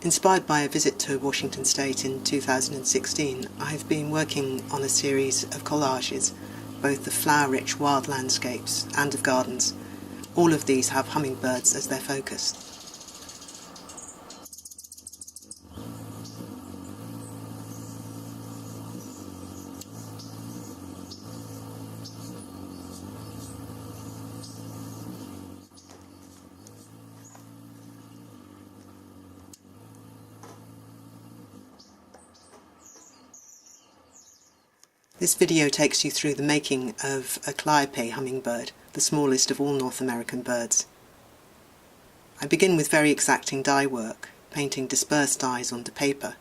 Inspired by a visit to Washington State in 2016, I've been working on a series of collages, both of flower-rich wild landscapes and of gardens. All of these have hummingbirds as their focus. This video takes you through the making of a Calliope hummingbird, the smallest of all North American birds. I begin with very exacting dye work, painting dispersed dyes onto paper.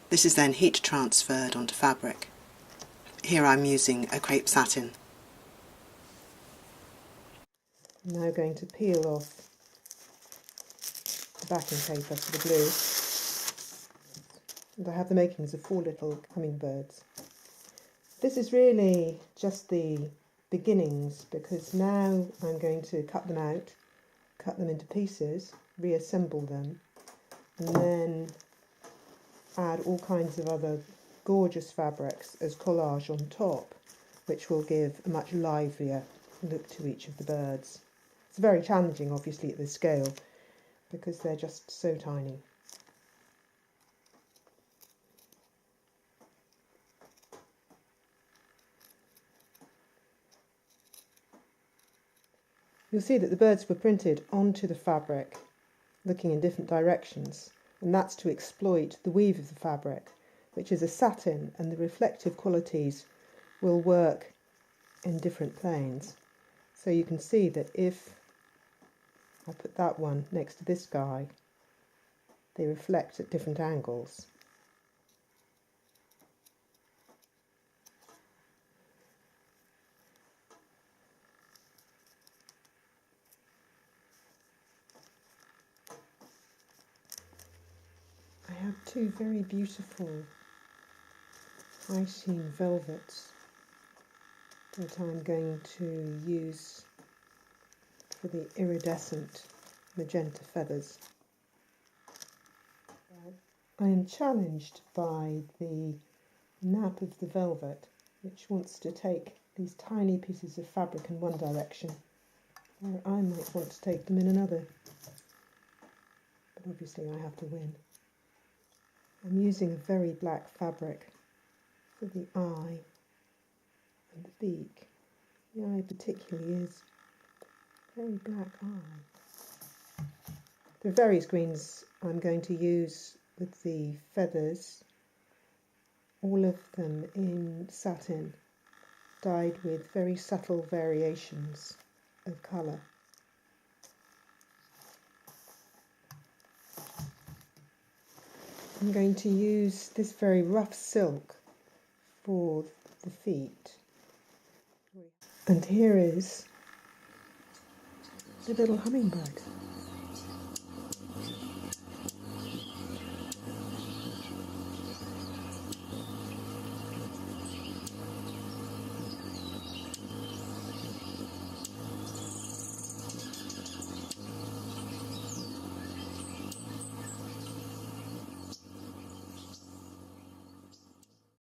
This is then heat transferred onto fabric. Here I'm using a crepe satin. I'm now going to peel off the backing paper for the blue, and I have the makings of 4 little hummingbirds. This is really just the beginnings, because now I'm going to cut them out, cut them into pieces, reassemble them, and then add all kinds of other gorgeous fabrics as collage on top, which will give a much livelier look to each of the birds. It's very challenging, obviously, at this scale, because they're just so tiny. You'll see that the birds were printed onto the fabric, looking in different directions, and that's to exploit the weave of the fabric, which is a satin, and the reflective qualities will work in different planes. So you can see that if I put that one next to this guy, they reflect at different angles. I have 2 very beautiful high sheen velvets that I'm going to use for the iridescent magenta feathers. I am challenged by the nap of the velvet, which wants to take these tiny pieces of fabric in one direction, where I might want to take them in another. But obviously I have to win. I'm using a very black fabric for the eye and the beak. The eye particularly is a very black eye. There are various greens I'm going to use with the feathers, all of them in satin, dyed with very subtle variations of colour. I'm going to use this very rough silk for the feet. And here is the little hummingbird.